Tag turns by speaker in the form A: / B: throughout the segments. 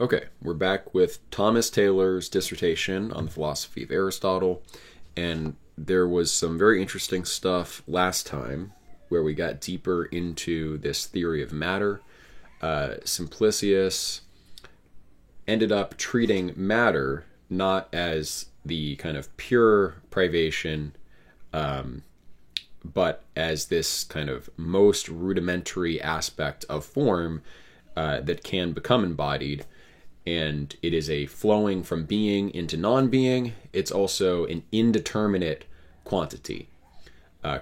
A: Okay, we're back with Thomas Taylor's dissertation on the philosophy of Aristotle, and there was some very interesting stuff last time where we got deeper into this theory of matter. Simplicius ended up treating matter not as the kind of pure privation, but as this kind of most rudimentary aspect of form that can become embodied, and it is a flowing from being into non-being. It's also an indeterminate quantity.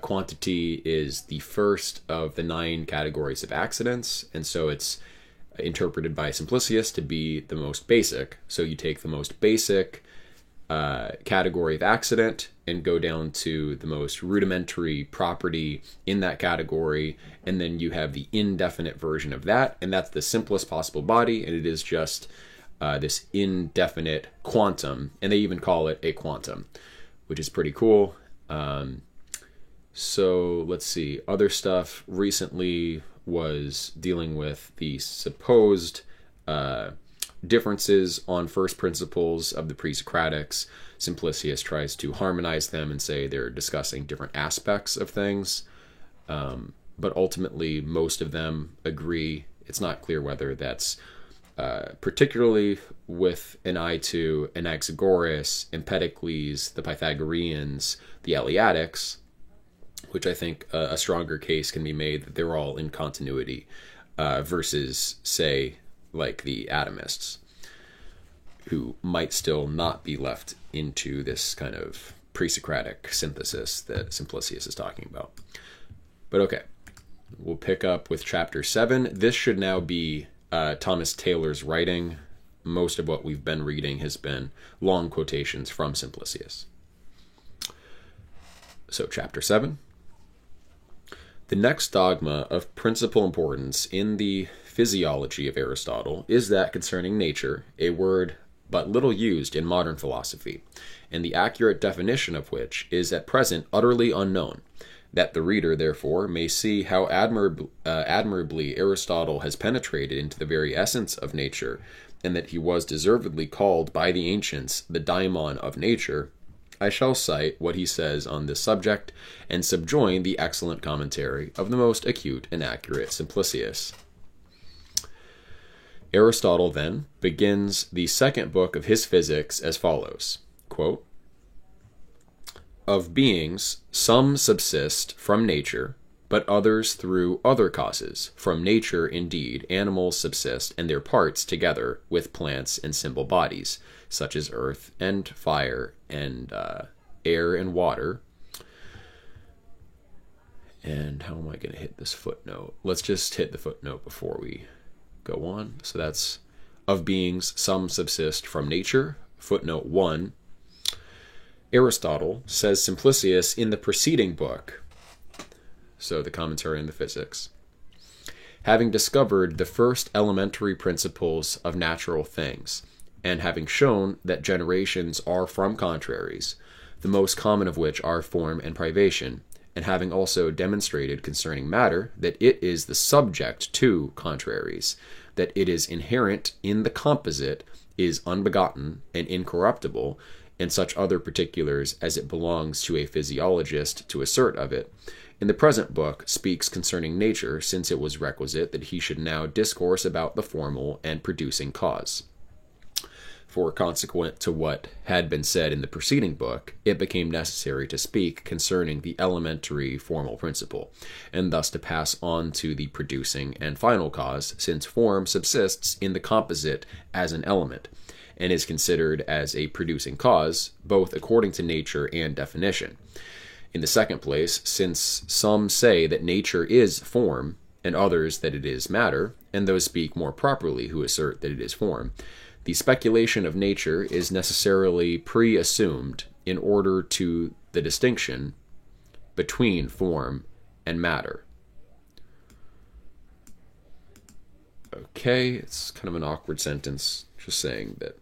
A: Quantity is the first of the 9 categories of accidents, and so it's interpreted by Simplicius to be the most basic. So you take the most basic category of accident and go down to the most rudimentary property in that category, and then you have the indefinite version of that, and that's the simplest possible body, and it is just this indefinite quantum, and they even call it a quantum, which is pretty cool. So let's see. Other stuff recently was dealing with the supposed differences on first principles of the pre-Socratics. Simplicius tries to harmonize them and say they're discussing different aspects of things, but ultimately most of them agree. It's not clear whether that's particularly with an eye to Anaxagoras, Empedocles, the Pythagoreans, the Eleatics, which I think a stronger case can be made that they're all in continuity, versus, say, like the atomists, who might still not be left into this kind of pre-Socratic synthesis that Simplicius is talking about. But okay, we'll pick up with chapter 7. This should now be Thomas Taylor's writing. Most of what we've been reading has been long quotations from Simplicius. So, chapter 7. The next dogma of principal importance in the physiology of Aristotle is that concerning nature, a word but little used in modern philosophy, and the accurate definition of which is at present utterly unknown, that the reader, therefore, may see how admirably Aristotle has penetrated into the very essence of nature, and that he was deservedly called by the ancients the daimon of nature. I shall cite what he says on this subject, and subjoin the excellent commentary of the most acute and accurate Simplicius. Aristotle, then, begins the second book of his Physics as follows, quote, "Of beings, some subsist from nature, but others through other causes. From nature, indeed, animals subsist and their parts together with plants and simple bodies, such as earth and fire and air and water." And how am I going to hit this footnote? Let's just hit the footnote before we go on. So that's of beings, some subsist from nature. Footnote 1. Aristotle, says Simplicius in the preceding book, so the commentary on the Physics, having discovered the first elementary principles of natural things, and having shown that generations are from contraries, the most common of which are form and privation, and having also demonstrated concerning matter that it is the subject to contraries, that it is inherent in the composite, is unbegotten and incorruptible, and such other particulars as it belongs to a physiologist to assert of it, in the present book speaks concerning nature, since it was requisite that he should now discourse about the formal and producing cause. For consequent to what had been said in the preceding book, it became necessary to speak concerning the elementary formal principle, and thus to pass on to the producing and final cause, since form subsists in the composite as an element, and is considered as a producing cause, both according to nature and definition. In the second place, since some say that nature is form, and others that it is matter, and those speak more properly who assert that it is form, the speculation of nature is necessarily pre-assumed in order to the distinction between form and matter. Okay, it's kind of an awkward sentence, just saying that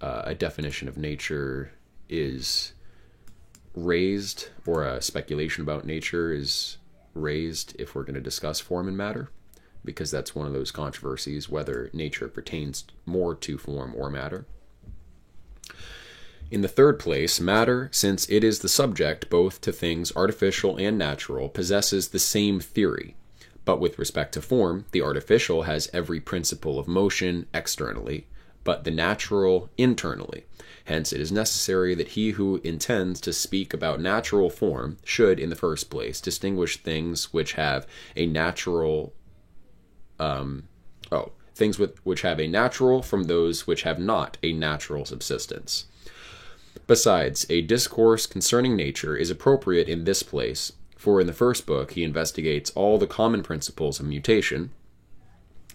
A: a definition of nature is raised, or a speculation about nature is raised if we're going to discuss form and matter. because that's one of those controversies, whether nature pertains more to form or matter. In the third place, matter, since it is the subject both to things artificial and natural, possesses the same theory. But with respect to form, the artificial has every principle of motion externally, but the natural internally. Hence, it is necessary that he who intends to speak about natural form should, in the first place, distinguish things which have a natural, which have a natural from those which have not a natural subsistence. Besides, a discourse concerning nature is appropriate in this place, for in the first book he investigates all the common principles of mutation.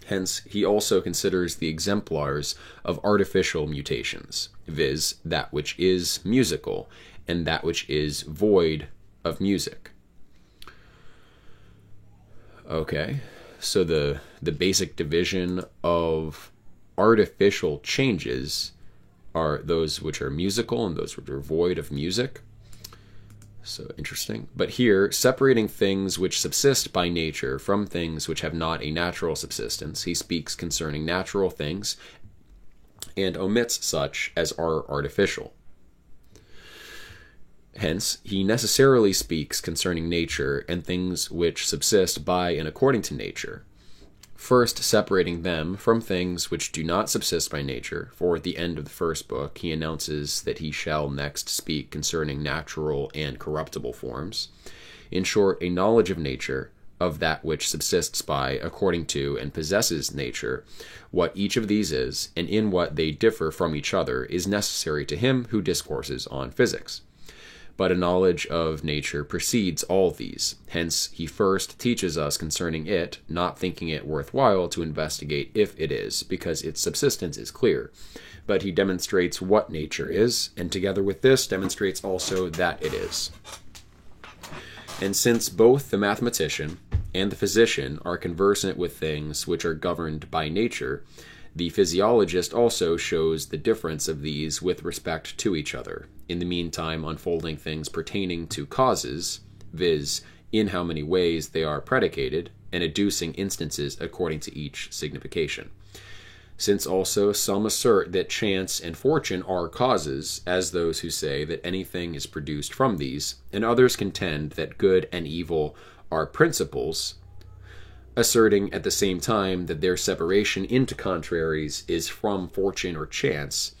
A: Hence, he also considers the exemplars of artificial mutations, viz., that which is musical, and that which is void of music. Okay, so the basic division of artificial changes are those which are musical and those which are void of music. So interesting. But here, separating things which subsist by nature from things which have not a natural subsistence, he speaks concerning natural things and omits such as are artificial. Hence, he necessarily speaks concerning nature and things which subsist by and according to nature, first separating them from things which do not subsist by nature, for at the end of the first book he announces that he shall next speak concerning natural and corruptible forms. In short, a knowledge of nature, of that which subsists by, according to, and possesses nature, what each of these is, and in what they differ from each other, is necessary to him who discourses on physics. But a knowledge of nature precedes all these. Hence, he first teaches us concerning it, not thinking it worthwhile to investigate if it is, because its subsistence is clear. But he demonstrates what nature is, and together with this demonstrates also that it is. And since both the mathematician and the physician are conversant with things which are governed by nature, the physiologist also shows the difference of these with respect to each other, in the meantime unfolding things pertaining to causes, viz., in how many ways they are predicated, and adducing instances according to each signification. Since also some assert that chance and fortune are causes, as those who say that anything is produced from these, and others contend that good and evil are principles, asserting at the same time that their separation into contraries is from fortune or chance.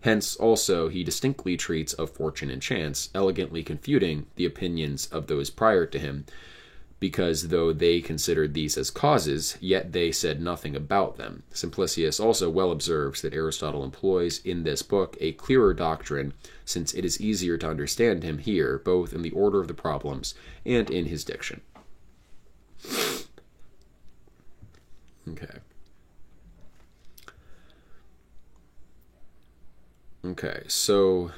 A: Hence also he distinctly treats of fortune and chance, elegantly confuting the opinions of those prior to him, because though they considered these as causes, yet they said nothing about them. Simplicius also well observes that Aristotle employs in this book a clearer doctrine, since it is easier to understand him here, both in the order of the problems and in his diction. Okay, so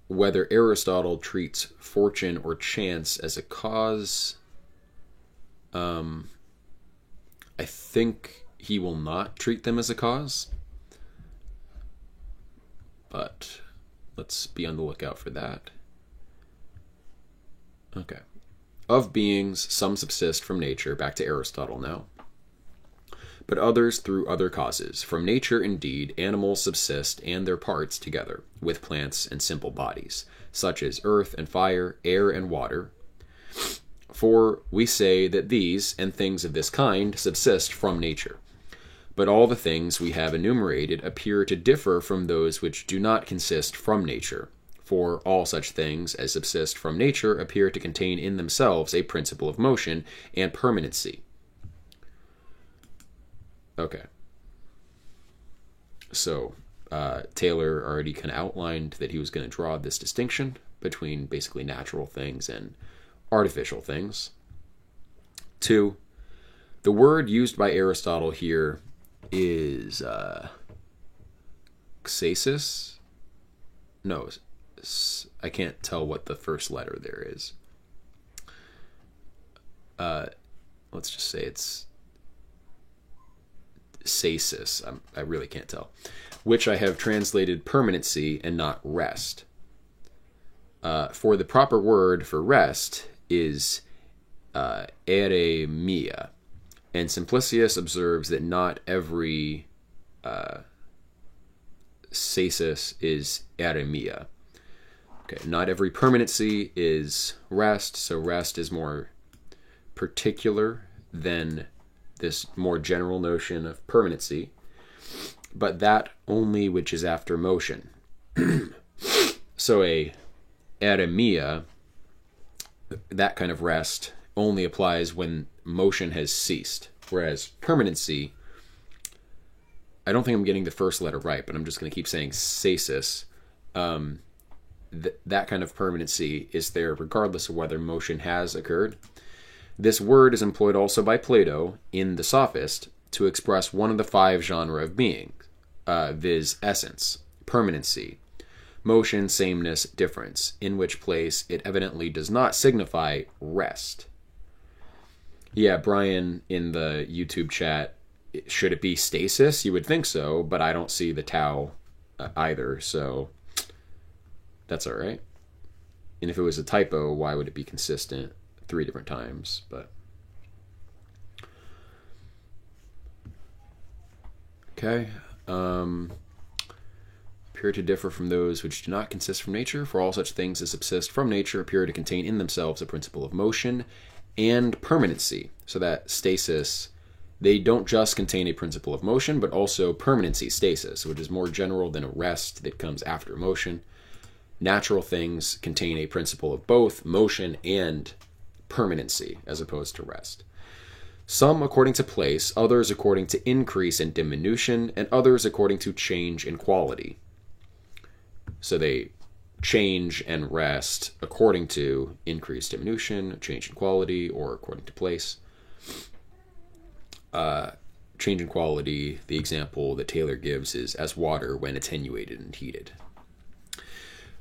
A: whether Aristotle treats fortune or chance as a cause, I think he will not treat them as a cause, but let's be on the lookout for that. Okay. Of beings, some subsist from nature, back to Aristotle now, but others through other causes. From nature, indeed, animals subsist and their parts together, with plants and simple bodies, such as earth and fire, air and water. For we say that these, and things of this kind, subsist from nature. But all the things we have enumerated appear to differ from those which do not consist from nature. For all such things as subsist from nature appear to contain in themselves a principle of motion and permanency. Okay. So, Taylor already kind of outlined that he was going to draw this distinction between basically natural things and artificial things. 2, the word used by Aristotle here is xasis. No, I can't tell what the first letter there is. Let's just say it's stasis. I really can't tell. Which I have translated permanency and not rest. For the proper word for rest is eremia, And Simplicius observes that not every stasis is arimia. Okay, not every permanency is rest, so rest is more particular than this more general notion of permanency, but that only which is after motion. So a arimia, that kind of rest, only applies when motion has ceased, whereas permanency, I don't think I'm getting the first letter right, but I'm just going to keep saying stasis. That kind of permanency is there regardless of whether motion has occurred. This word is employed also by Plato in the Sophist to express one of the 5 genera of being, viz. Essence, permanency, motion, sameness, difference, in which place it evidently does not signify rest. Yeah, Brian in the YouTube chat, should it be stasis? You would think so, but I don't see the tau either, so that's all right. And if it was a typo, why would it be consistent 3 different times? But okay. Appear to differ from those which do not consist from nature, for all such things as subsist from nature appear to contain in themselves a principle of motion and permanency. So that stasis, they don't just contain a principle of motion, but also permanency, stasis, which is more general than a rest that comes after motion. Natural things contain a principle of both motion and permanency, as opposed to rest. Some according to place, others according to increase and diminution, and others according to change in quality. So they change and rest according to increase, diminution, change in quality, or according to place. Change in quality, the example that Taylor gives is as water when attenuated and heated.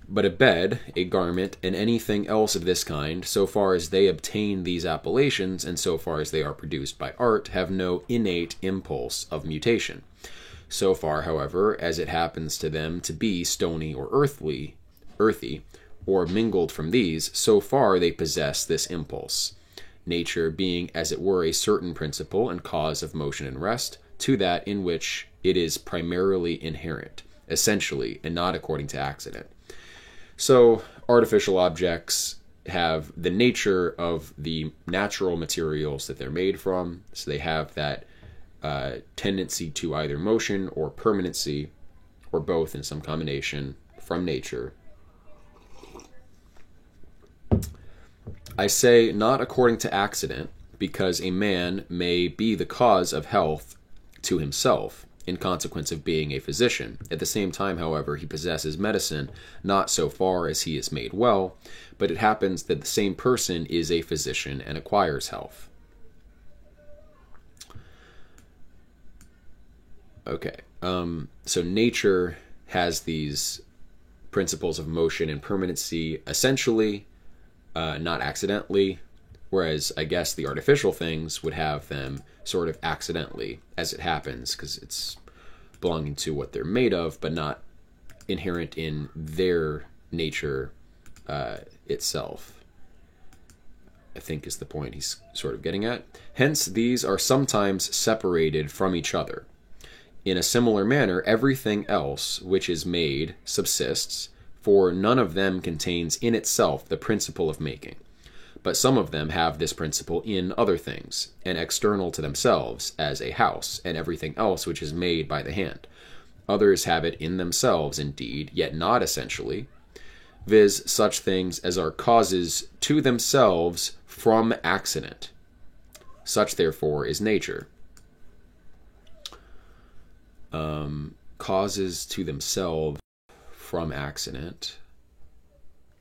A: But a bed, a garment, and anything else of this kind, so far as they obtain these appellations, and so far as they are produced by art, have no innate impulse of mutation. So far, however, as it happens to them to be stony or earthy, or mingled from these, so far they possess this impulse. Nature being, as it were, a certain principle and cause of motion and rest, to that in which it is primarily inherent, essentially, and not according to accident. So, artificial objects have the nature of the natural materials that they're made from, so they have that tendency to either motion or permanency, or both in some combination from nature. I say not according to accident, because a man may be the cause of health to himself, in consequence of being a physician. At the same time, however, he possesses medicine, not so far as he is made well, but it happens that the same person is a physician and acquires health. Okay, so nature has these principles of motion and permanency essentially, not accidentally, whereas I guess the artificial things would have them sort of accidentally as it happens, because it's belonging to what they're made of, but not inherent in their nature itself, I think is the point he's sort of getting at. Hence, these are sometimes separated from each other. In a similar manner, everything else which is made subsists, for none of them contains in itself the principle of making. But some of them have this principle in other things, and external to themselves, as a house, and everything else which is made by the hand. Others have it in themselves, indeed, yet not essentially, viz. Such things as are causes to themselves from accident. Such, therefore, is nature. Causes to themselves from accident.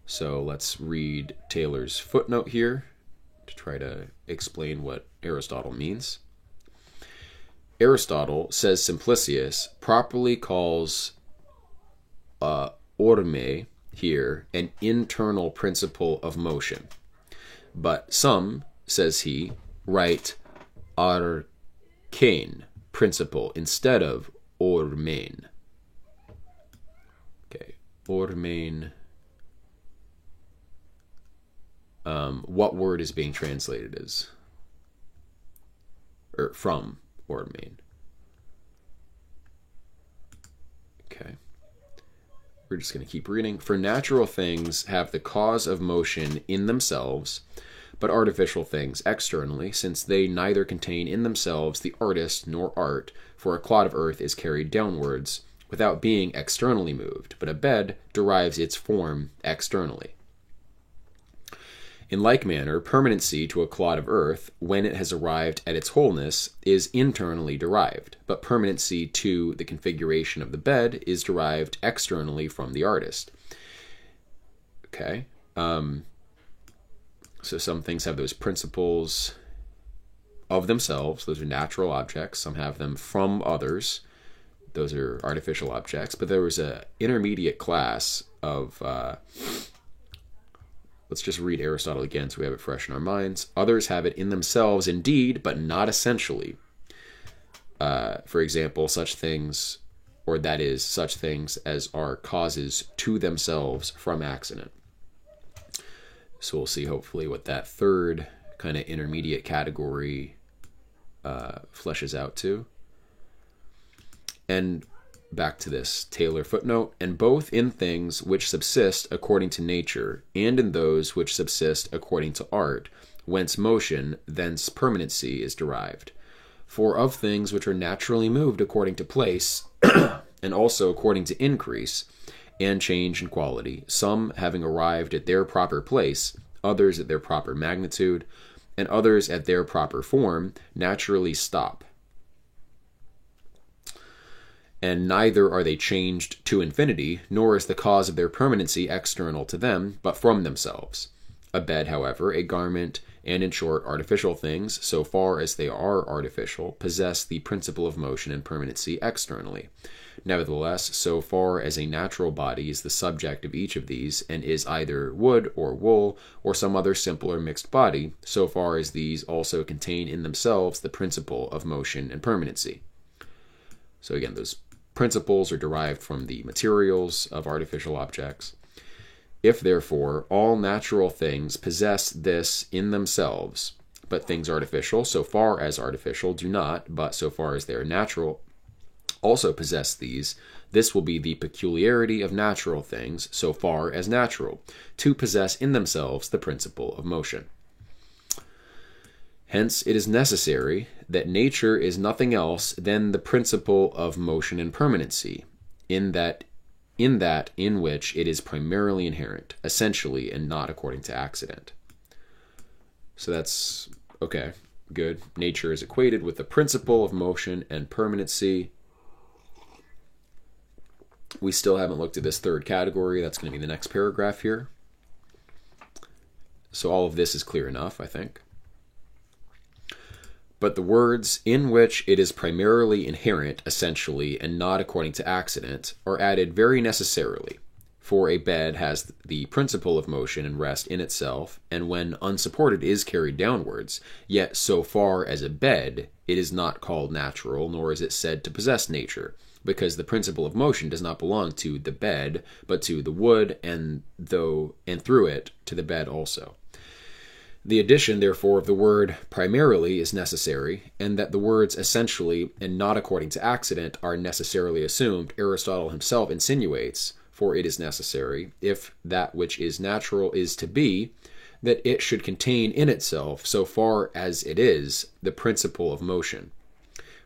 A: So let's read Taylor's footnote here to try to explain what Aristotle means. Aristotle, says Simplicius, properly calls orme here an internal principle of motion. But some, says he, write arcane principle instead of ormein. Okay, ormein. What word is being translated as? or from or mean. Okay. We're just going to keep reading. For natural things have the cause of motion in themselves, but artificial things externally, since they neither contain in themselves the artist nor art, for a clod of earth is carried downwards without being externally moved, but a bed derives its form externally. In like manner, permanency to a clod of earth, when it has arrived at its wholeness, is internally derived, but permanency to the configuration of the bed is derived externally from the artist. Okay. So some things have those principles of themselves. Those are natural objects. Some have them from others. Those are artificial objects. But there was an intermediate class of... let's just read Aristotle again so we have it fresh in our minds. Others have it in themselves indeed, but not essentially. For example, such things, or that is, such things as are causes to themselves from accident. So we'll see hopefully what that third kind of intermediate category fleshes out to. And back to this Taylor footnote, and both in things which subsist according to nature, and in those which subsist according to art, whence motion, thence permanency is derived. For of things which are naturally moved according to place, and also according to increase and change in quality, some having arrived at their proper place, others at their proper magnitude, and others at their proper form, naturally stop. And neither are they changed to infinity, nor is the cause of their permanency external to them, but from themselves. A bed, however, a garment, and in short, artificial things, so far as they are artificial, possess the principle of motion and permanency externally. Nevertheless, so far as a natural body is the subject of each of these, and is either wood or wool, or some other simple or mixed body, so far as these also contain in themselves the principle of motion and permanency. So again, those principles are derived from the materials of artificial objects. If, therefore, all natural things possess this in themselves, but things artificial, so far as artificial, do not, but so far as they are natural, also possess these, this will be the peculiarity of natural things, so far as natural, to possess in themselves the principle of motion. Hence, it is necessary that nature is nothing else than the principle of motion and permanency, in which it is primarily inherent, essentially, and not according to accident. So that's, okay, good. Nature is equated with the principle of motion and permanency. We still haven't looked at this third category. That's going to be the next paragraph here. So all of this is clear enough, I think. But the words in which it is primarily inherent, essentially, and not according to accident, are added very necessarily, for a bed has the principle of motion and rest in itself, and when unsupported is carried downwards, yet so far as a bed, it is not called natural, nor is it said to possess nature, because the principle of motion does not belong to the bed, but to the wood, and through it to the bed also. The addition, therefore, of the word primarily is necessary, and that the words essentially and not according to accident are necessarily assumed, Aristotle himself insinuates, for it is necessary, if that which is natural is to be, that it should contain in itself, so far as it is, the principle of motion.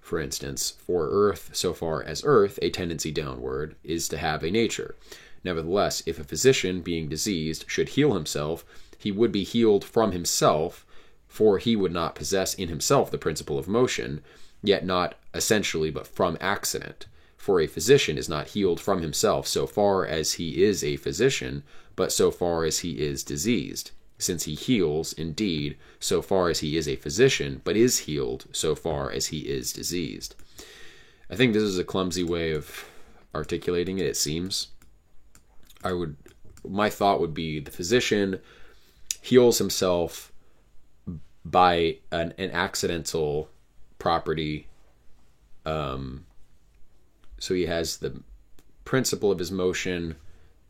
A: For instance, for earth, so far as earth, a tendency downward, is to have a nature. Nevertheless, if a physician, being diseased, should heal himself, he would be healed from himself, for he would not possess in himself the principle of motion, yet not essentially but from accident. For a physician is not healed from himself so far as he is a physician, but so far as he is diseased, since he heals, indeed, so far as he is a physician, but is healed so far as he is diseased. I think this is a clumsy way of articulating it, it seems. My thought would be the physician heals himself by an accidental property. So he has the principle of his motion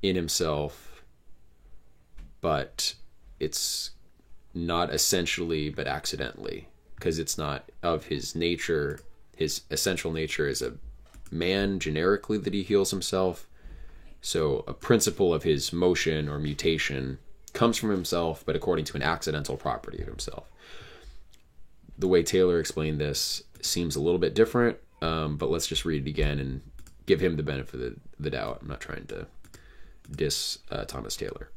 A: in himself, but it's not essentially but accidentally. because it's not of his nature, his essential nature is a man generically that he heals himself. So a principle of his motion or mutation comes from himself, but according to an accidental property of himself. The way Taylor explained this seems a little bit different, but let's just read it again and give him the benefit of the doubt. I'm not trying to diss Thomas Taylor.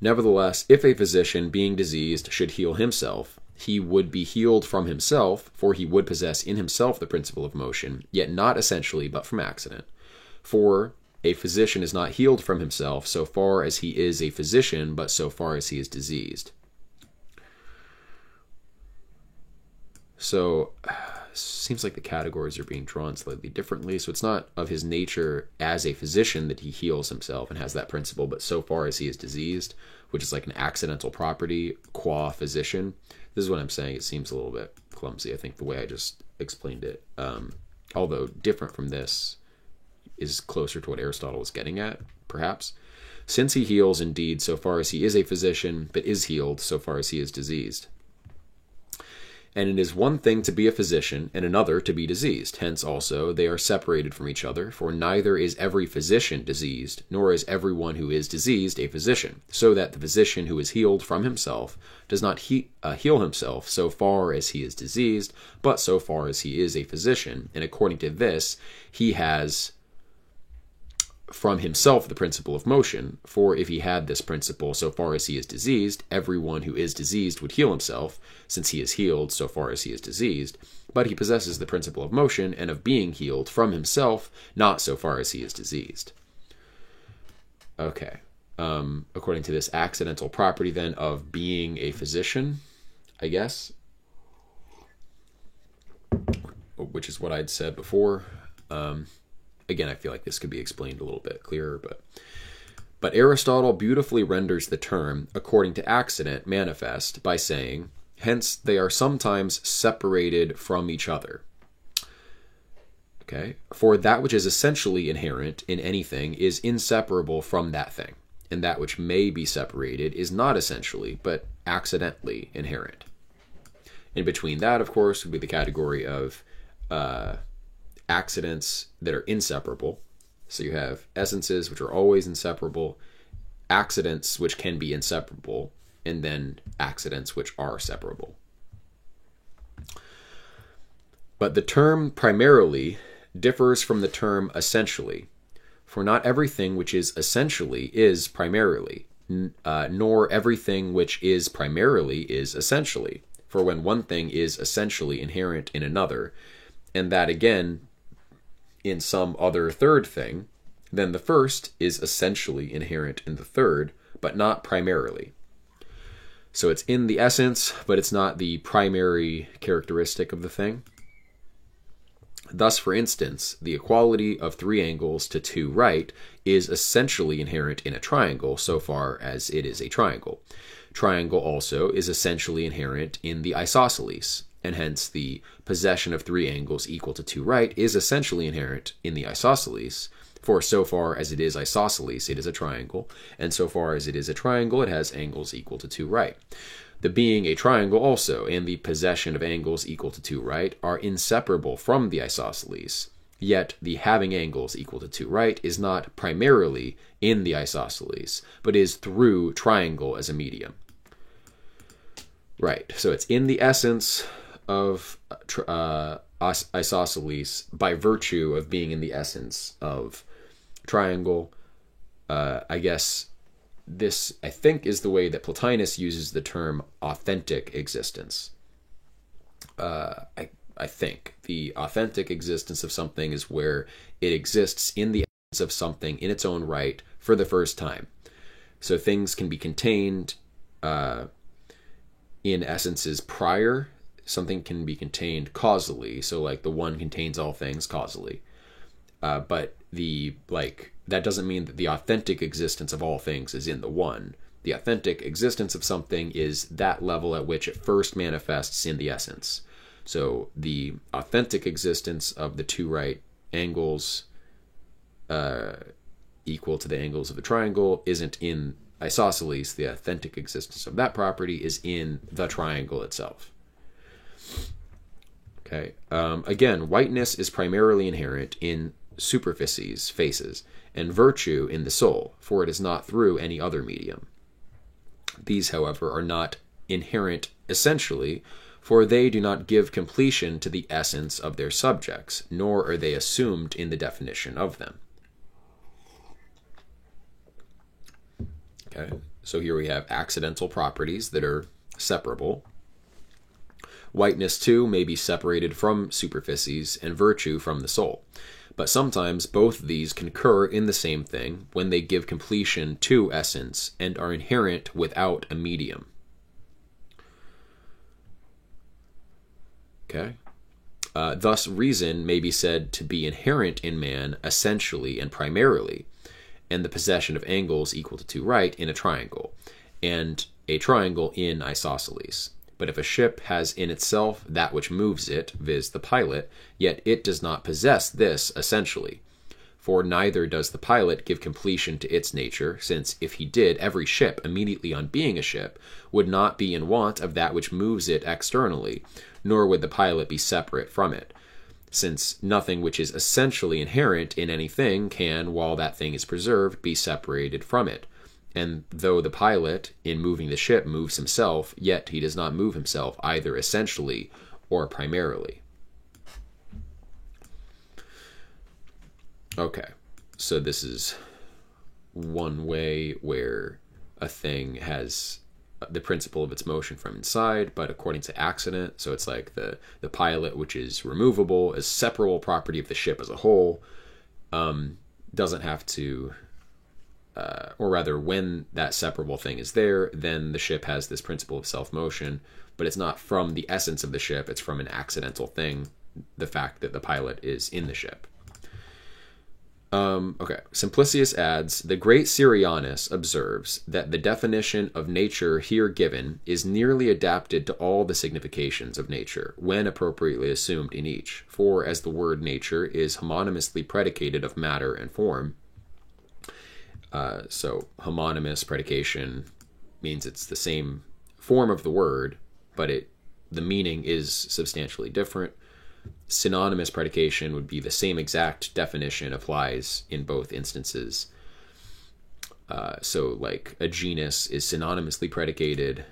A: Nevertheless, if a physician, being diseased, should heal himself, he would be healed from himself, for he would possess in himself the principle of motion, yet not essentially, but from accident. For a physician is not healed from himself so far as he is a physician, but so far as he is diseased. So, seems like the categories are being drawn slightly differently. So it's not of his nature as a physician that he heals himself and has that principle, but so far as he is diseased, which is like an accidental property, qua physician. This is what I'm saying. It seems a little bit clumsy, I think, the way I just explained it. Although different from this is closer to what Aristotle was getting at, perhaps. Since he heals indeed so far as he is a physician, but is healed so far as he is diseased. And it is one thing to be a physician, and another to be diseased. Hence also they are separated from each other, for neither is every physician diseased, nor is everyone who is diseased a physician. So that the physician who is healed from himself does not heal himself so far as he is diseased, but so far as he is a physician. And according to this, he has from himself the principle of motion, for if he had this principle so far as he is diseased, everyone who is diseased would heal himself, since he is healed so far as he is diseased, but he possesses the principle of motion and of being healed from himself, not so far as he is diseased. Okay. According to this accidental property then of being a physician, I guess, which is what I'd said before, again, I feel like this could be explained a little bit clearer, but Aristotle beautifully renders the term, according to accident, manifest by saying, hence they are sometimes separated from each other. Okay? For that which is essentially inherent in anything is inseparable from that thing, and that which may be separated is not essentially, but accidentally inherent. In between that, of course, would be the category of accidents that are inseparable. So you have essences which are always inseparable, accidents which can be inseparable, and then accidents which are separable. But the term primarily differs from the term essentially, for not everything which is essentially is primarily, nor everything which is primarily is essentially. For when one thing is essentially inherent in another, and that again in some other third thing, then the first is essentially inherent in the third, but not primarily. So it's in the essence, but it's not the primary characteristic of the thing. Thus, for instance, the equality of 3 angles to 2 right is essentially inherent in a triangle so far as it is a triangle. Triangle also is essentially inherent in the isosceles, and hence the possession of 3 angles equal to 2 right is essentially inherent in the isosceles, for so far as it is isosceles, it is a triangle, and so far as it is a triangle, it has angles equal to 2 right. The being a triangle also, and the possession of angles equal to 2 right, are inseparable from the isosceles, yet the having angles equal to 2 right is not primarily in the isosceles, but is through triangle as a medium. Right, so it's in the essence of isosceles by virtue of being in the essence of triangle. I guess this, I think, is the way that Plotinus uses the term authentic existence. I think the authentic existence of something is where it exists in the essence of something in its own right for the first time. So things can be contained in essences prior. Something can be contained causally, so like the one contains all things causally. But that doesn't mean that the authentic existence of all things is in the one. The authentic existence of something is that level at which it first manifests in the essence. So the authentic existence of the 2 right angles equal to the angles of the triangle isn't in isosceles, the authentic existence of that property, is in the triangle itself. Okay. Again, whiteness is primarily inherent in superficies, faces, and virtue in the soul, for it is not through any other medium. These, however, are not inherent essentially, for they do not give completion to the essence of their subjects, nor are they assumed in the definition of them. Okay, so here we have accidental properties that are separable. Whiteness, too, may be separated from superficies and virtue from the soul. But sometimes both these concur in the same thing when they give completion to essence and are inherent without a medium. Okay. Thus, reason may be said to be inherent in man essentially and primarily, and the possession of angles equal to 2 right in a triangle, and a triangle in isosceles. But if a ship has in itself that which moves it, viz. The pilot, yet it does not possess this essentially. For neither does the pilot give completion to its nature, since if he did, every ship, immediately on being a ship, would not be in want of that which moves it externally, nor would the pilot be separate from it, since nothing which is essentially inherent in anything can, while that thing is preserved, be separated from it. And though the pilot, in moving the ship, moves himself, yet he does not move himself either essentially or primarily. Okay, so this is one way where a thing has the principle of its motion from inside, but according to accident. So it's like the pilot, which is removable, is separable property of the ship as a whole, doesn't have to... or rather, when that separable thing is there, then the ship has this principle of self-motion, but it's not from the essence of the ship, it's from an accidental thing, the fact that the pilot is in the ship. Okay, Simplicius adds, the great Syrianus observes that the definition of nature here given is nearly adapted to all the significations of nature, when appropriately assumed in each. For as the word nature is homonymously predicated of matter and form, so homonymous predication means it's the same form of the word, but the meaning is substantially different. Synonymous predication would be the same exact definition applies in both instances. So like a genus is synonymously predicated,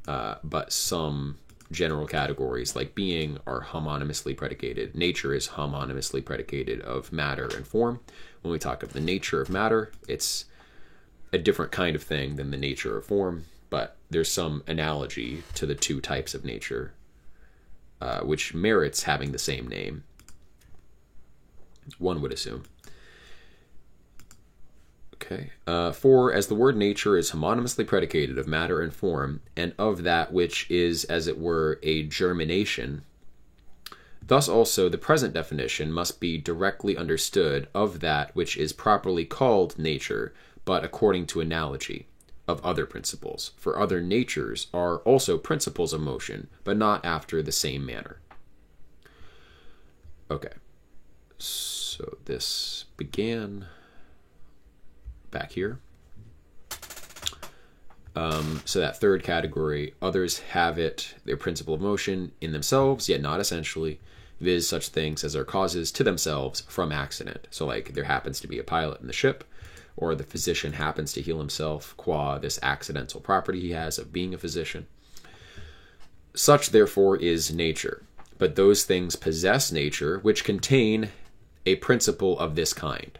A: but some general categories like being are homonymously predicated. Nature is homonymously predicated of matter and form. When we talk of the nature of matter, it's a different kind of thing than the nature of form, but there's some analogy to the two types of nature, which merits having the same name, one would assume. Okay. For as the word nature is homonymously predicated of matter and form, and of that which is, as it were, a germination, thus also the present definition must be directly understood of that which is properly called nature, but according to analogy of other principles. For other natures are also principles of motion, but not after the same manner. Okay, so this began back here. So that third category, others have it, their principle of motion, in themselves, yet not essentially, viz. Such things as are causes to themselves from accident. So like there happens to be a pilot in the ship, or the physician happens to heal himself qua this accidental property he has of being a physician. Such, therefore, is nature. But those things possess nature which contain a principle of this kind.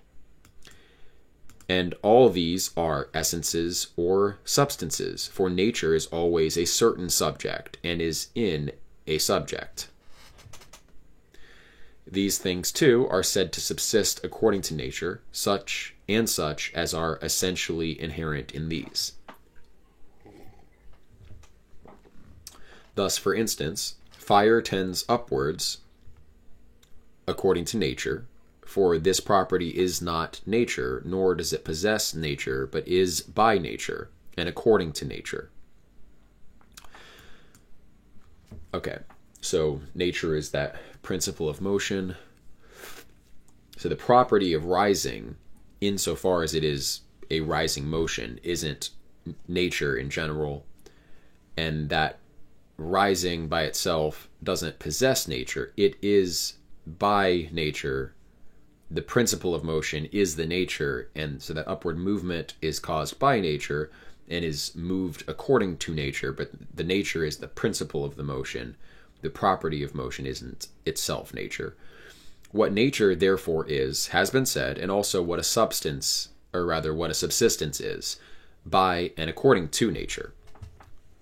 A: And all these are essences or substances, for nature is always a certain subject and is in a subject. These things, too, are said to subsist according to nature, such as are essentially inherent in these. Thus, for instance, fire tends upwards according to nature, for this property is not nature, nor does it possess nature, but is by nature, and according to nature. Okay, so nature is that principle of motion. So the property of rising, insofar as it is a rising motion, isn't nature in general, and that rising by itself doesn't possess nature. It is by nature. The principle of motion is the nature, and so that upward movement is caused by nature and is moved according to nature, but the nature is the principle of the motion. The property of motion isn't itself nature. What nature therefore is has been said, and also what a substance, or rather what a subsistence is, by and according to nature.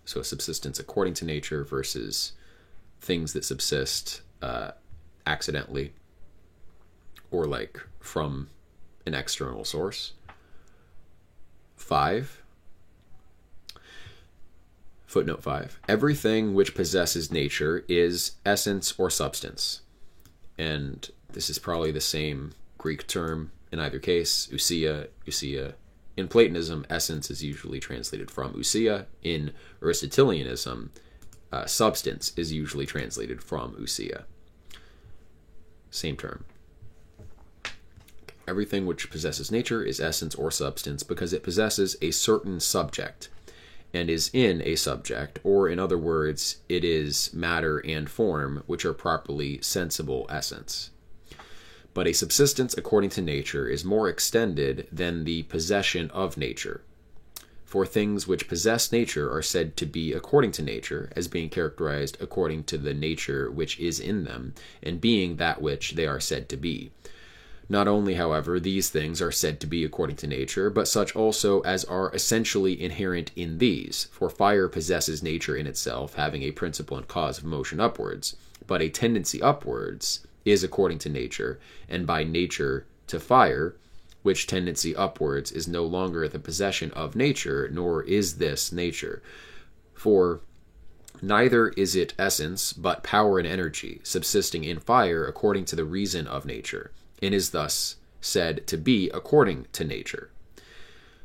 A: So a subsistence according to nature versus things that subsist accidentally, or like from an external source. 5. Footnote 5. Everything which possesses nature is essence or substance. And this is probably the same Greek term in either case, ousia, ousia. In Platonism, essence is usually translated from ousia. In Aristotelianism, substance is usually translated from ousia. Same term. Everything which possesses nature is essence or substance because it possesses a certain subject and is in a subject, or in other words, it is matter and form, which are properly sensible essence. But a subsistence according to nature is more extended than the possession of nature. For things which possess nature are said to be according to nature, as being characterized according to the nature which is in them, and being that which they are said to be. Not only, however, these things are said to be according to nature, but such also as are essentially inherent in these. For fire possesses nature in itself, having a principle and cause of motion upwards, but a tendency upwards is according to nature, and by nature to fire, which tendency upwards is no longer the possession of nature, nor is this nature. For neither is it essence, but power and energy, subsisting in fire according to the reason of nature, and is thus said to be according to nature.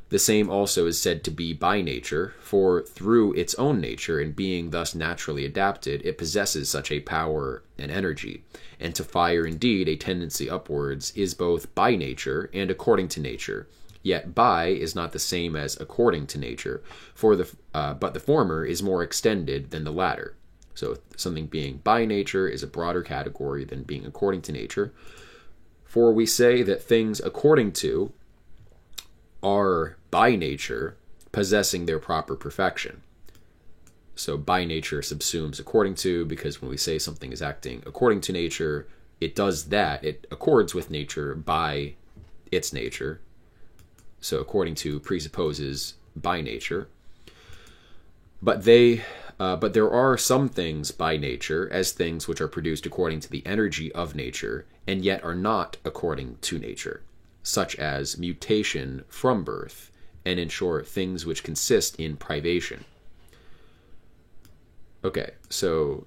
A: The same also is said to be by nature, for through its own nature and being thus naturally adapted, it possesses such a power and energy. And to fire indeed a tendency upwards is both by nature and according to nature. Yet by is not the same as according to nature, but the former is more extended than the latter. So something being by nature is a broader category than being according to nature. For we say that things according to are by nature possessing their proper perfection. So by nature subsumes according to, because when we say something is acting according to nature, it does that. It accords with nature by its nature. So according to presupposes by nature. But there are some things by nature as things which are produced according to the energy of nature, and yet are not according to nature, such as mutation from birth, and in short, things which consist in privation. Okay, so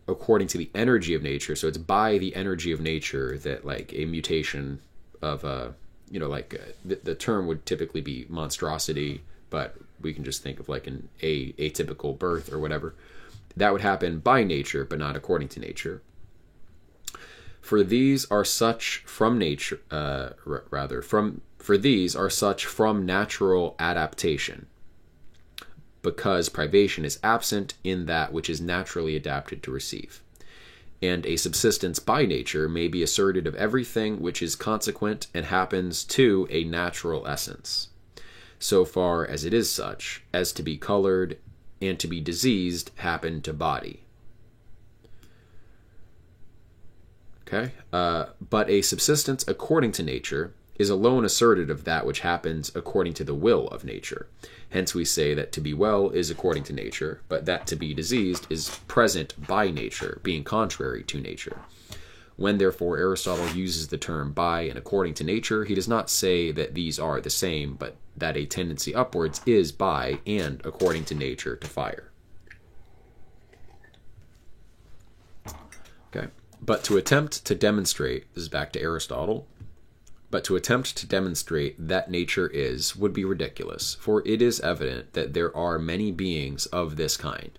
A: according to the energy of nature, so it's by the energy of nature that like a mutation of the term would typically be monstrosity, but we can just think of like an atypical birth or whatever. That would happen by nature, but not according to nature. For these are such from nature, for these are such from natural adaptation, because privation is absent in that which is naturally adapted to receive. And a subsistence by nature may be asserted of everything which is consequent and happens to a natural essence, so far as it is such, as to be colored and to be diseased happen to body. Okay, but a subsistence according to nature is alone asserted of that which happens according to the will of nature. Hence we say that to be well is according to nature, but that to be diseased is present by nature, being contrary to nature. When therefore Aristotle uses the term by and according to nature, he does not say that these are the same, but that a tendency upwards is by and according to nature to fire. Okay, but to attempt to demonstrate, this is back to Aristotle, but to attempt to demonstrate that nature is would be ridiculous, for it is evident that there are many beings of this kind,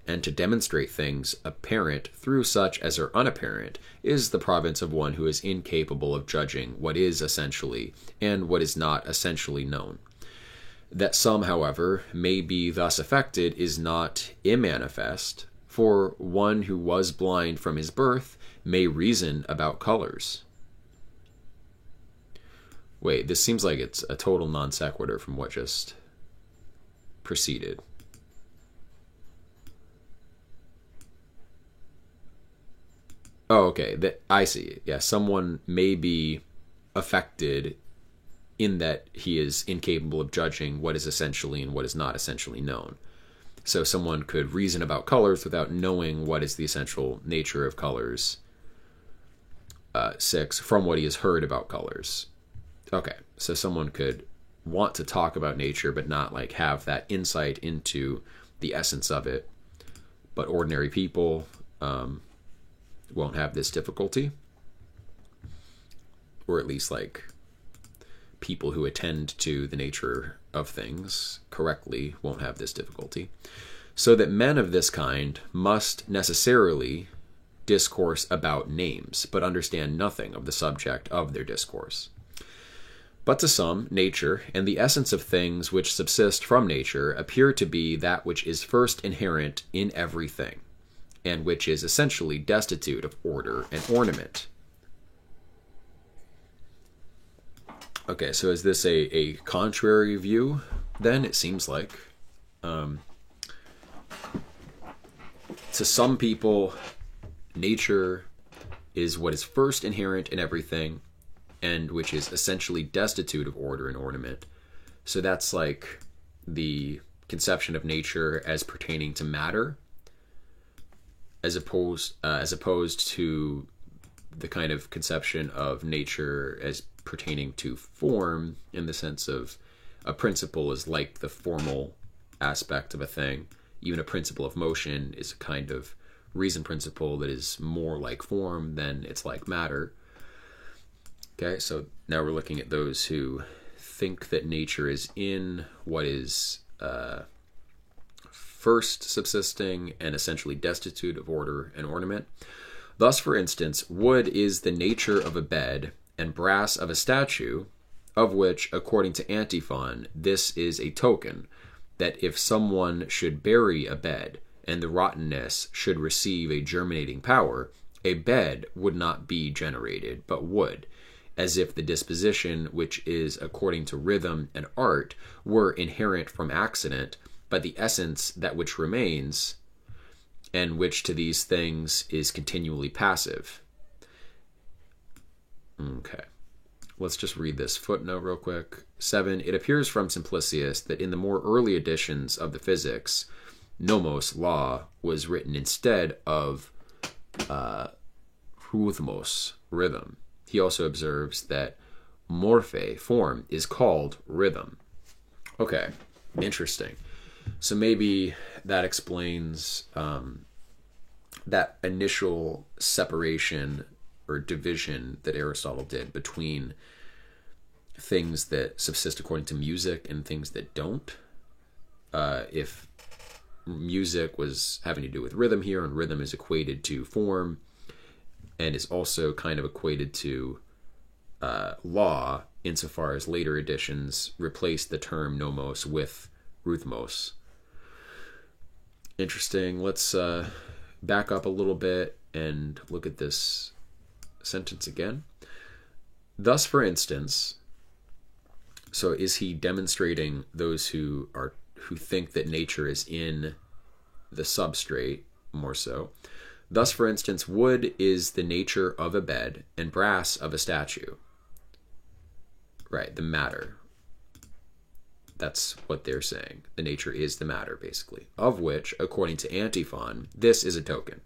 A: and to demonstrate things apparent through such as are unapparent is the province of one who is incapable of judging what is essentially and what is not essentially known. That some, however, may be thus affected is not immanifest, for one who was blind from his birth may reason about colors. Wait, this seems like it's a total non sequitur from what just preceded. Oh, okay. I see. Yeah, someone may be affected in that he is incapable of judging what is essentially and what is not essentially known. So someone could reason about colors without knowing what is the essential nature of colors. 6, from what he has heard about colors. Okay, so someone could want to talk about nature but not like have that insight into the essence of it. But ordinary people won't have this difficulty. Or at least like people who attend to the nature of things correctly won't have this difficulty. So that men of this kind must necessarily discourse about names, but understand nothing of the subject of their discourse. But to some, nature and the essence of things which subsist from nature appear to be that which is first inherent in everything, and which is essentially destitute of order and ornament. Okay, so is this a contrary view, then? It seems like. To some people, nature is what is first inherent in everything, and which is essentially destitute of order and ornament. So that's like the conception of nature as pertaining to matter, as opposed to the kind of conception of nature as pertaining to form, in the sense of a principle is like the formal aspect of a thing. Even a principle of motion is a kind of reason principle that is more like form than it's like matter. Okay, so now we're looking at those who think that nature is in what is first subsisting and essentially destitute of order and ornament. Thus, for instance, wood is the nature of a bed, and brass of a statue, of which, according to Antiphon, this is a token, that if someone should bury a bed, and the rottenness should receive a germinating power, a bed would not be generated, but wood, as if the disposition, which is according to rhythm and art, were inherent from accident, but the essence that which remains, and which to these things is continually passive. Okay, let's just read this footnote real quick. 7, it appears from Simplicius that in the more early editions of the Physics, nomos, law, was written instead of rhythmos, rhythm. He also observes that morphe, form, is called rhythm. Okay, interesting. So maybe that explains that initial separation or division that Aristotle did between things that subsist according to music and things that don't. If music was having to do with rhythm here, and rhythm is equated to form, and is also kind of equated to law, insofar as later editions replaced the term nomos with rhythmos. Interesting. Let's back up a little bit and look at this sentence again. Thus, for instance, so is he demonstrating those who think that nature is in the substrate more so? Thus, for instance, wood is the nature of a bed, and brass of a statue. Right, the matter. That's what they're saying. The nature is the matter, basically. Of which, according to Antiphon, this is a token.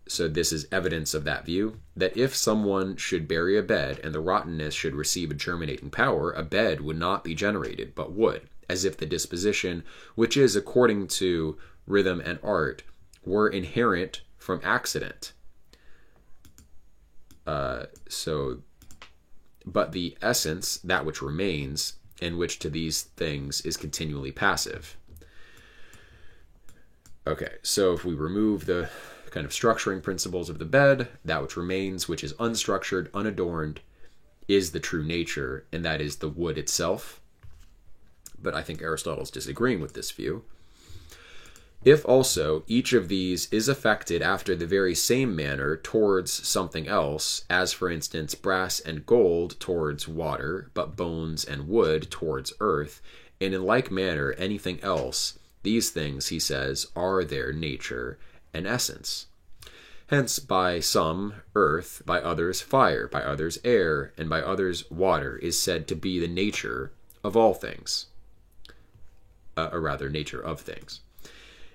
A: So this is evidence of that view, that if someone should bury a bed and the rottenness should receive a germinating power, a bed would not be generated, but would, as if the disposition, which is according to rhythm and art, were inherent from accident. But the essence, that which remains, and which to these things is continually passive. Okay, so if we remove the kind of structuring principles of the bed, that which remains, which is unstructured, unadorned, is the true nature, and that is the wood itself. but I think Aristotle's disagreeing with this view. If also each of these is affected after the very same manner towards something else, as for instance brass and gold towards water, but bones and wood towards earth, and in like manner anything else, these things, he says, are their nature and essence. Hence by some earth, by others fire, by others air, and by others water is said to be the nature of all things, or rather nature of things.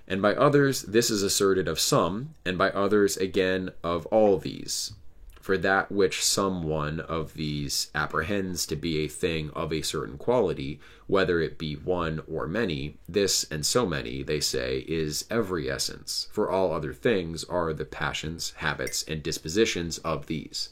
A: And by others this is asserted of some, and by others again of all these. For that which some one of these apprehends to be a thing of a certain quality, whether it be one or many, this and so many, they say, is every essence, for all other things are the passions, habits, and dispositions of these.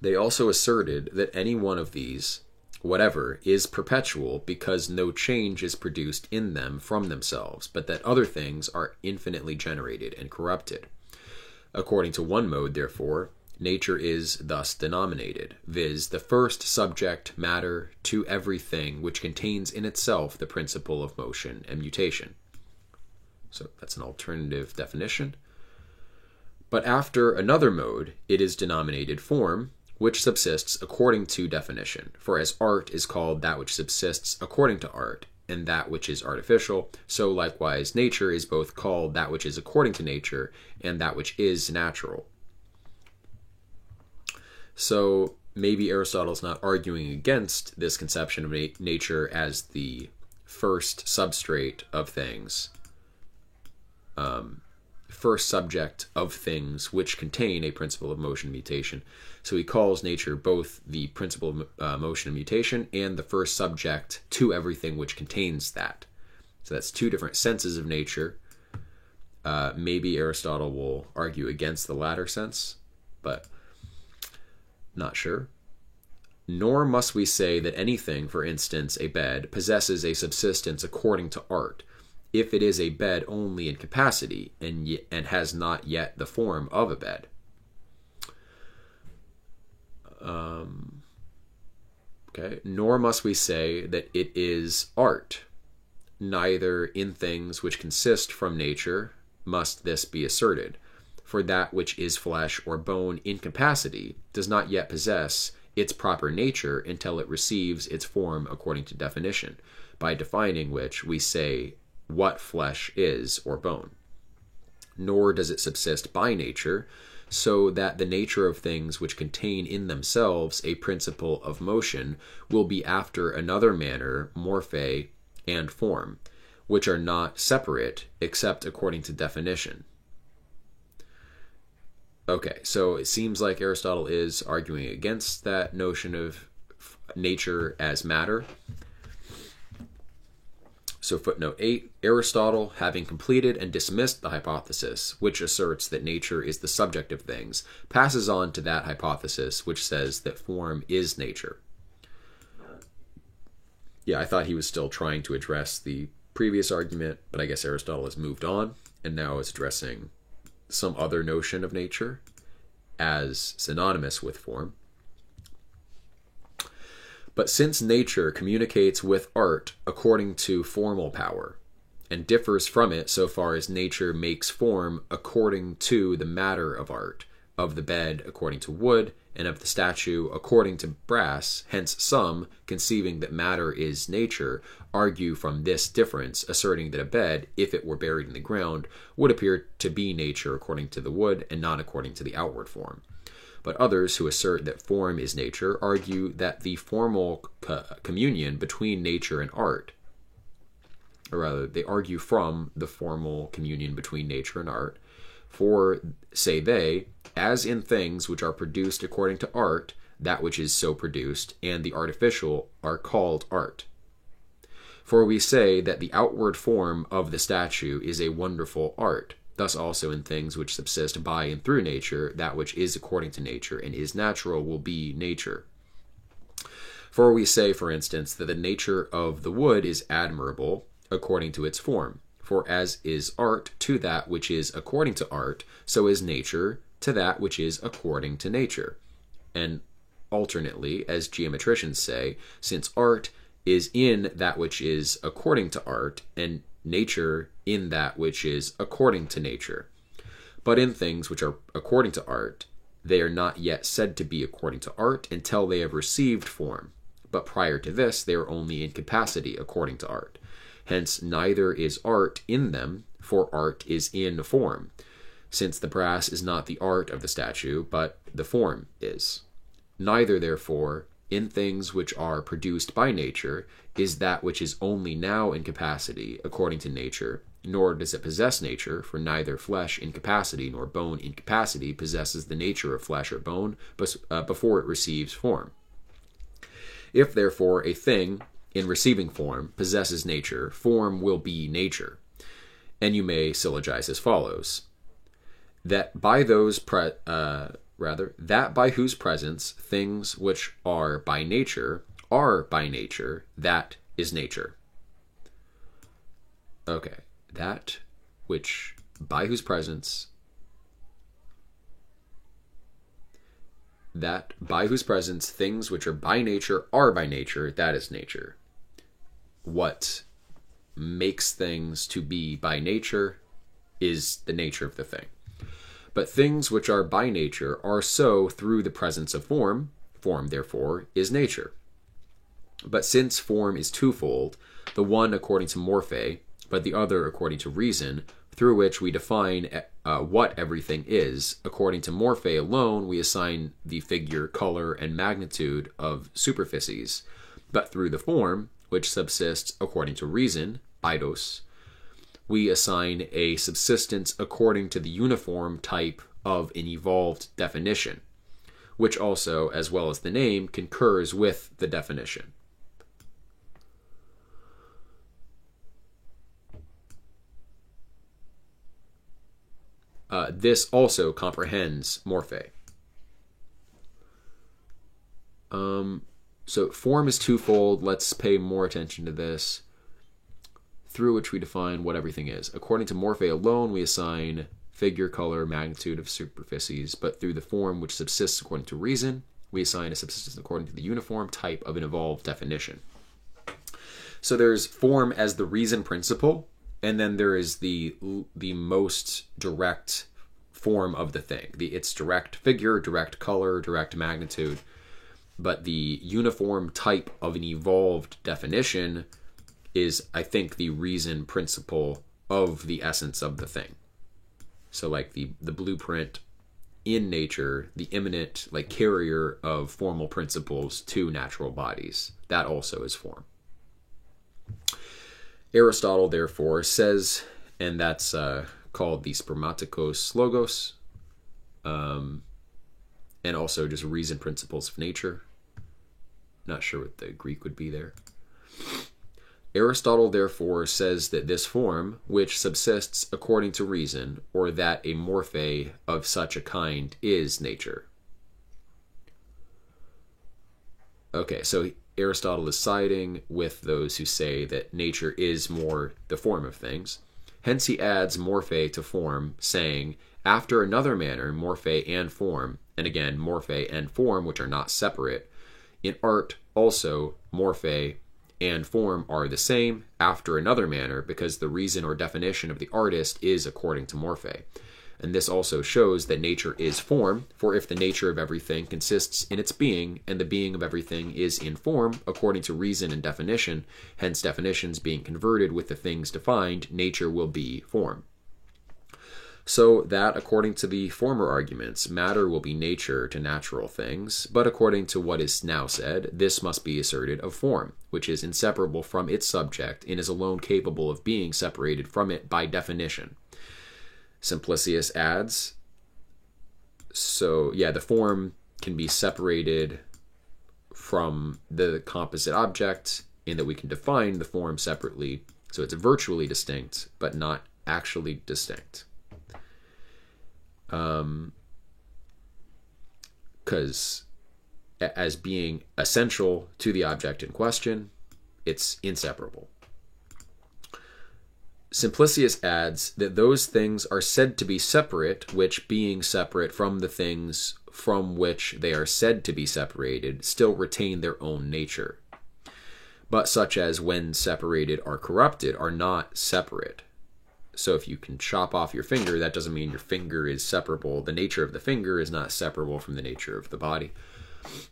A: They also asserted that any one of these, whatever, is perpetual because no change is produced in them from themselves, but that other things are infinitely generated and corrupted. According to one mode, therefore, nature is thus denominated, viz., the first subject matter to everything which contains in itself the principle of motion and mutation. So that's an alternative definition. But after another mode, it is denominated form, which subsists according to definition. For as art is called that which subsists according to art, and that which is artificial, so likewise nature is both called that which is according to nature and that which is natural. So maybe Aristotle's not arguing against this conception of nature as the first substrate of things, first subject of things which contain a principle of motion and mutation. So he calls nature both the principle of motion and mutation and the first subject to everything which contains that. So that's two different senses of nature. Maybe Aristotle will argue against the latter sense, but not sure. Nor must we say that anything, for instance a bed, possesses a subsistence according to art, if it is a bed only in capacity and has not yet the form of a bed. Nor must we say that it is art. Neither in things which consist from nature must this be asserted, for that which is flesh or bone in capacity does not yet possess its proper nature until it receives its form according to definition, by defining which we say what flesh is or bone. Nor does it subsist by nature, so that the nature of things which contain in themselves a principle of motion will be after another manner morphe and form, which are not separate except according to definition. Okay, so it seems like Aristotle is arguing against that notion of nature as matter. So footnote 8, Aristotle, having completed and dismissed the hypothesis, which asserts that nature is the subject of things, passes on to that hypothesis which says that form is nature. Yeah, I thought he was still trying to address the previous argument, but I guess Aristotle has moved on and now is addressing some other notion of nature as synonymous with form. But since nature communicates with art according to formal power, and differs from it so far as nature makes form according to the matter of art, of the bed according to wood, and of the statue according to brass, hence some, conceiving that matter is nature, argue from this difference, asserting that a bed, if it were buried in the ground, would appear to be nature according to the wood, and not according to the outward form. But others who assert that form is nature argue that the formal communion between nature and art, or rather, they argue from the formal communion between nature and art, for, say they, as in things which are produced according to art, that which is so produced, and the artificial are called art. For we say that the outward form of the statue is a wonderful art. Thus also in things which subsist by and through nature, that which is according to nature and is natural will be nature. For we say, for instance, that the nature of the wood is admirable according to its form. For as is art to that which is according to art, so is nature to that which is according to nature. And alternately, as geometricians say, since art is in that which is according to art, and nature in that which is according to nature. But in things which are according to art, they are not yet said to be according to art until they have received form. But prior to this, they are only in capacity according to art. Hence, neither is art in them, for art is in form, since the brass is not the art of the statue, but the form is. Neither, therefore, in things which are produced by nature, is that which is only now in capacity according to nature, nor does it possess nature, for neither flesh in capacity nor bone in capacity possesses the nature of flesh or bone before it receives form. If, therefore, a thing, in receiving form, possesses nature, form will be nature. And you may syllogize as follows: that by whose presence things which are by nature, that is nature. Okay, that which by whose presence things which are by nature, that is nature. What makes things to be by nature is the nature of the thing. But things which are by nature are so through the presence of form. Form, therefore, is nature. But since form is twofold, the one according to morphe, but the other according to reason, through which we define what everything is, according to morphe alone we assign the figure, color, and magnitude of superficies. But through the form, which subsists according to reason, eidos, we assign a subsistence according to the uniform type of an evolved definition, which also, as well as the name, concurs with the definition. This also comprehends morphe. So form is twofold. Let's pay more attention to this. Through which we define what everything is. According to morphe alone, we assign figure, color, magnitude of superficies, but through the form which subsists according to reason, we assign a subsistence according to the uniform type of an evolved definition. So there's form as the reason principle, and then there is the most direct form of the thing. It's direct figure, direct color, direct magnitude, but the uniform type of an evolved definition is, I think, the reason principle of the essence of the thing. So like the blueprint in nature, the immanent carrier of formal principles to natural bodies, that also is form. Aristotle, therefore, says, and that's called the spermatikos logos, and also just reason principles of nature. Not sure what the Greek would be there. Aristotle, therefore, says that this form, which subsists according to reason, or that a morphe of such a kind is nature. Okay, so Aristotle is siding with those who say that nature is more the form of things. Hence he adds morphe to form, saying, after another manner, morphe and form, and again, morphe and form, which are not separate. In art, also, morphe and form are the same after another manner, because the reason or definition of the artist is according to morphe. And this also shows that nature is form, for if the nature of everything consists in its being, and the being of everything is in form, according to reason and definition, hence definitions being converted with the things defined, nature will be form. So that, according to the former arguments, matter will be nature to natural things, but according to what is now said, this must be asserted of form, which is inseparable from its subject and is alone capable of being separated from it by definition. Simplicius adds, so yeah, the form can be separated from the composite object in that we can define the form separately, so it's virtually distinct, but not actually distinct. Because as being essential to the object in question, it's inseparable. Simplicius adds that those things are said to be separate, which, being separate from the things from which they are said to be separated, still retain their own nature, but such as, when separated, are corrupted, are not separate. So if you can chop off your finger, that doesn't mean your finger is separable. The nature of the finger is not separable from the nature of the body.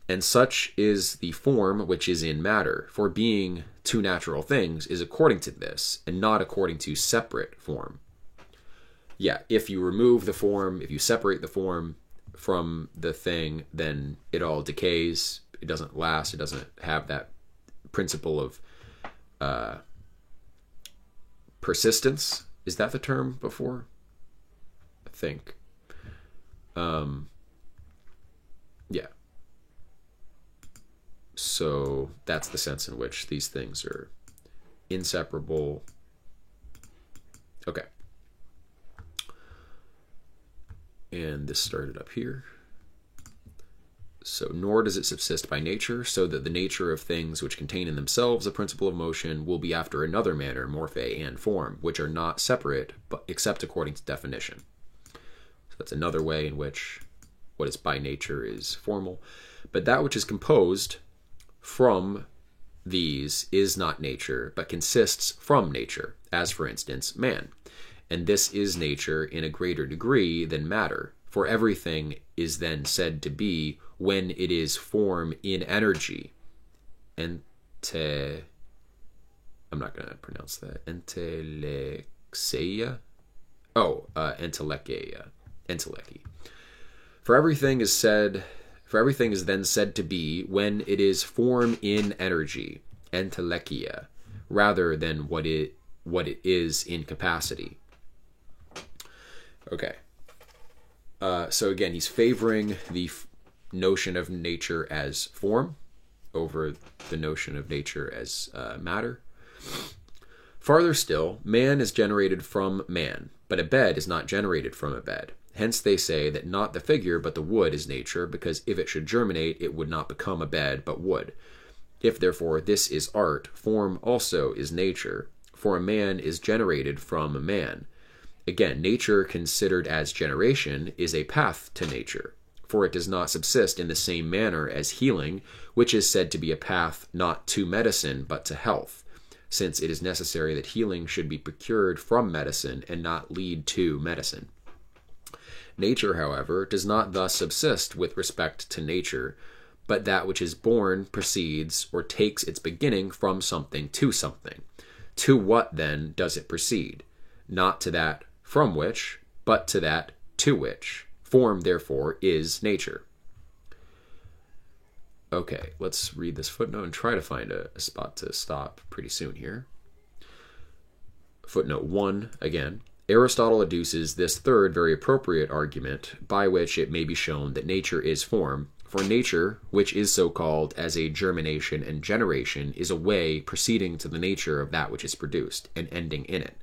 A: And such is the form which is in matter, for being two natural things is according to this, and not according to separate form. Yeah, if you remove the form, if you separate the form from the thing, then it all decays. It doesn't last. It doesn't have that principle of persistence. Is that the term before? I think. Yeah. So that's the sense in which these things are inseparable. Okay. And this started up here. So, nor does it subsist by nature, so that the nature of things which contain in themselves a principle of motion will be after another manner, morphe and form, which are not separate, but except according to definition. So that's another way in which what is by nature is formal. But that which is composed from these is not nature, but consists from nature, as for instance, man. And this is nature in a greater degree than matter, for everything is then said to be when it is form in energy. I'm not going to pronounce that. Entelexeia? Entelecheia. Entelechie. For everything is then said to be when it is form in energy, entelechia, rather than what it is in capacity. Okay. So again, he's favoring the notion of nature as form over the notion of nature as matter. Farther still, man is generated from man, but a bed is not generated from a bed. Hence they say that not the figure but the wood is nature, because if it should germinate, it would not become a bed but wood. If therefore this is art, form also is nature, for a man is generated from a man. Again, nature considered as generation is a path to nature, for it does not subsist in the same manner as healing, which is said to be a path not to medicine but to health, since it is necessary that healing should be procured from medicine and not lead to medicine. Nature, however, does not thus subsist with respect to nature, but that which is born proceeds or takes its beginning from something to something. To what, then, does it proceed? Not to that from which, but to that to which. Form, therefore, is nature. Okay, let's read this footnote and try to find a spot to stop pretty soon here. Footnote 1, again. Aristotle adduces this third very appropriate argument, by which it may be shown that nature is form, for nature, which is so called as a germination and generation, is a way proceeding to the nature of that which is produced, and ending in it.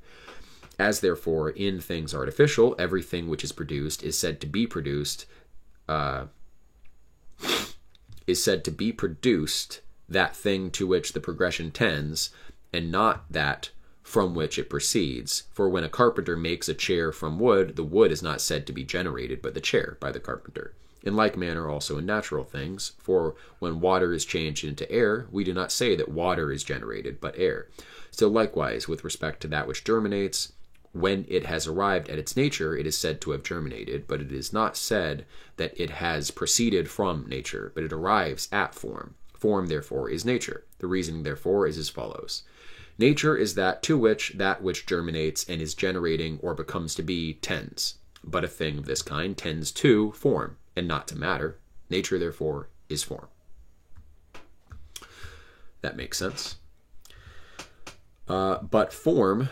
A: As therefore in things artificial, everything which is produced is said to be produced, that thing to which the progression tends, and not that from which it proceeds. For when a carpenter makes a chair from wood, the wood is not said to be generated, but the chair by the carpenter. In like manner also in natural things, for when water is changed into air, we do not say that water is generated, but air. So likewise, with respect to that which germinates, when it has arrived at its nature, it is said to have germinated, but it is not said that it has proceeded from nature, but it arrives at form. Form, therefore, is nature. The reasoning, therefore, is as follows. Nature is that to which that which germinates and is generating or becomes to be tends. But a thing of this kind tends to form, and not to matter. Nature, therefore, is form. That makes sense. But form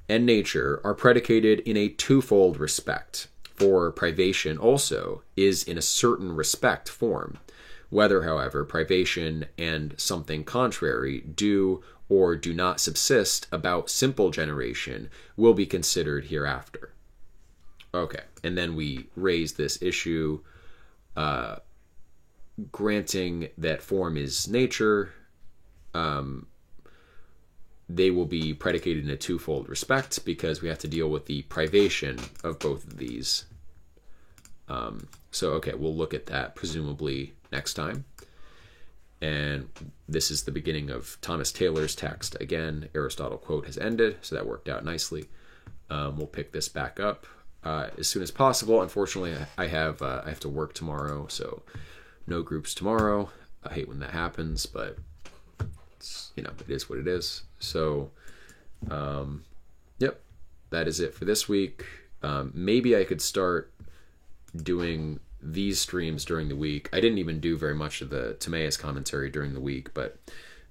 A: and nature are predicated in a twofold respect, for privation also is in a certain respect form. Whether, however, privation and something contrary do or do not subsist about simple generation will be considered hereafter. Okay, and then we raise this issue, granting that form is nature, they will be predicated in a twofold respect because we have to deal with the privation of both of these. So, okay, we'll look at that presumably next time. And this is the beginning of Thomas Taylor's text. Again, Aristotle quote has ended, so that worked out nicely. We'll pick this back up as soon as possible. Unfortunately, I have to work tomorrow, so no groups tomorrow. I hate when that happens, but it's, it is what it is. So, yep, that is it for this week. Maybe I could start doing these streams during the week. I didn't even do very much of the Timaeus commentary during the week, but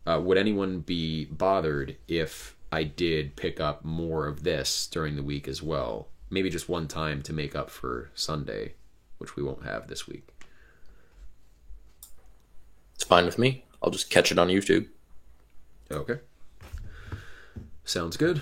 A: would anyone be bothered if I did pick up more of this during the week as well? Maybe just one time to make up for Sunday, which we won't have this week.
B: It's fine with me. I'll just catch it on YouTube.
A: Okay. Sounds good.